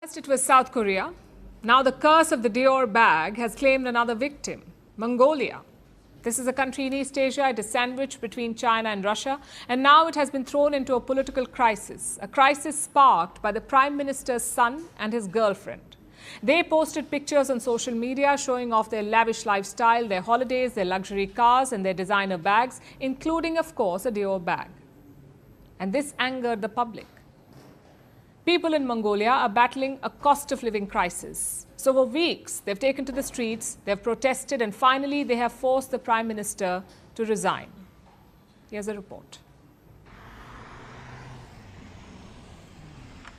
First it was South Korea. Now the curse of the Dior bag has claimed another victim, Mongolia. This is a country in East Asia. It is sandwiched between China and Russia. And now it has been thrown into a political crisis, a crisis sparked by the Prime Minister's son and his girlfriend. They posted pictures on social media showing off their lavish lifestyle, their holidays, their luxury cars and their designer bags, including, of course, a Dior bag. And this angered the public. People in Mongolia are battling a cost of living crisis. So for weeks, they've taken to the streets, they've protested, and finally they have forced the Prime Minister to resign. Here's a report.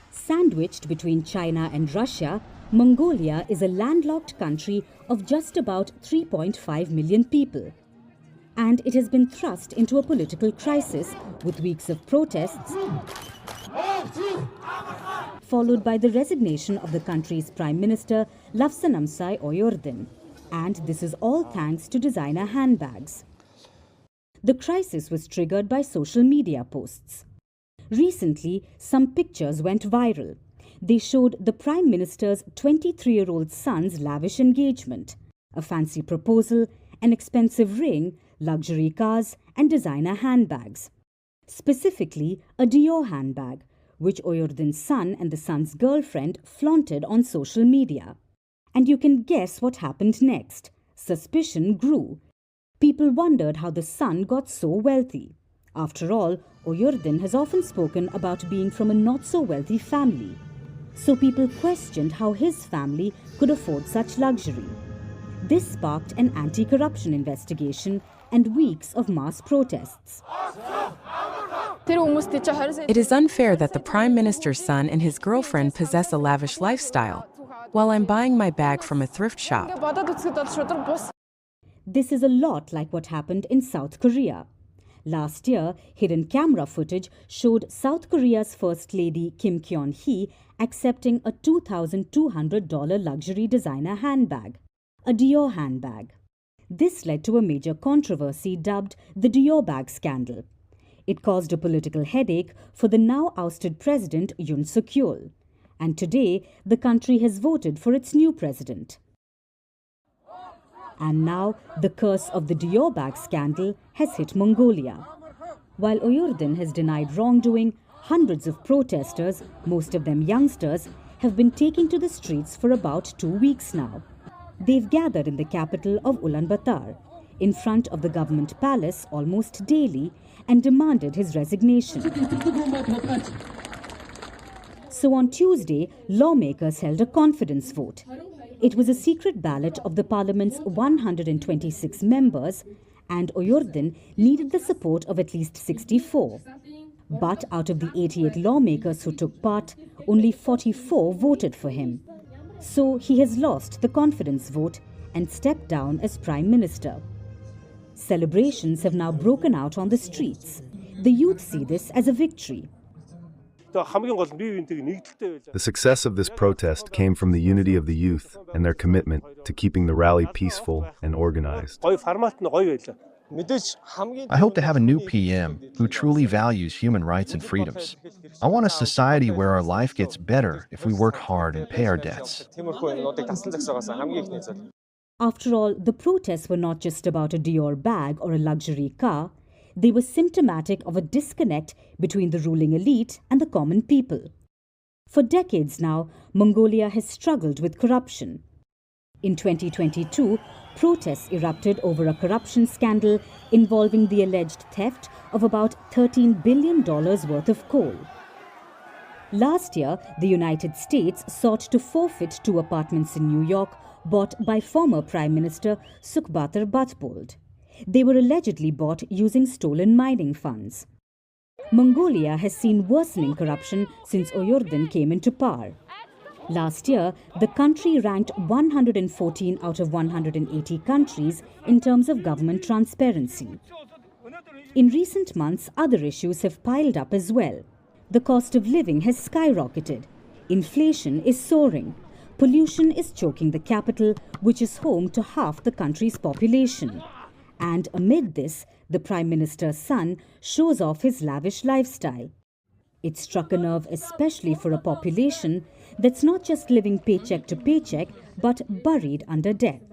Sandwiched between China and Russia, Mongolia is a landlocked country of just about 3.5 million people. And it has been thrust into a political crisis with weeks of protests, followed by the resignation of the country's Prime Minister Luvsannamsrain Oyun-Erdene. And this is all thanks to designer handbags. The crisis was triggered by social media posts. Recently, some pictures went viral. They showed the Prime Minister's 23-year-old son's lavish engagement, a fancy proposal, an expensive ring, luxury cars and designer handbags. Specifically, a Dior handbag, which Oyun-Erdene's son and the son's girlfriend flaunted on social media. And you can guess what happened next. Suspicion grew. People wondered how the son got so wealthy. After all, Oyun-Erdene has often spoken about being from a not-so-wealthy family. So people questioned how his family could afford such luxury. This sparked an anti-corruption investigation and weeks of mass protests. It is unfair that the Prime Minister's son and his girlfriend possess a lavish lifestyle, while I'm buying my bag from a thrift shop. This is a lot like what happened in South Korea. Last year, hidden camera footage showed South Korea's First Lady Kim Kyon-hee accepting a $2,200 luxury designer handbag, a Dior handbag. This led to a major controversy dubbed the Dior bag scandal. It caused a political headache for the now ousted president Yoon Suk-yeol. And today, the country has voted for its new president. And now, the curse of the Dior bag scandal has hit Mongolia. While Oyun-Erdene has denied wrongdoing, hundreds of protesters, most of them youngsters, have been taking to the streets for about 2 weeks now. They've gathered in the capital of Ulaanbaatar, in front of the government palace almost daily, and demanded his resignation. So on Tuesday, lawmakers held a confidence vote. It was a secret ballot of the parliament's 126 members, and Oyun-Erdene needed the support of at least 64. But out of the 88 lawmakers who took part, only 44 voted for him. So he has lost the confidence vote and stepped down as Prime Minister. Celebrations have now broken out on the streets. The youth see this as a victory. The success of this protest came from the unity of the youth and their commitment to keeping the rally peaceful and organized. I hope to have a new PM who truly values human rights and freedoms. I want a society where our life gets better if we work hard and pay our debts. After all, the protests were not just about a Dior bag or a luxury car. They were symptomatic of a disconnect between the ruling elite and the common people. For decades now, Mongolia has struggled with corruption. In 2022, protests erupted over a corruption scandal involving the alleged theft of about $13 billion worth of coal. Last year, the United States sought to forfeit 2 apartments in New York bought by former Prime Minister Sukhbatir Batbold. They were allegedly bought using stolen mining funds. Mongolia has seen worsening corruption since Oyun-Erdene came into power. Last year, the country ranked 114 out of 180 countries in terms of government transparency. In recent months, other issues have piled up as well. The cost of living has skyrocketed. Inflation is soaring. Pollution is choking the capital, which is home to half the country's population. And amid this, the Prime Minister's son shows off his lavish lifestyle. It struck a nerve especially for a population that's not just living paycheck to paycheck, but buried under debt.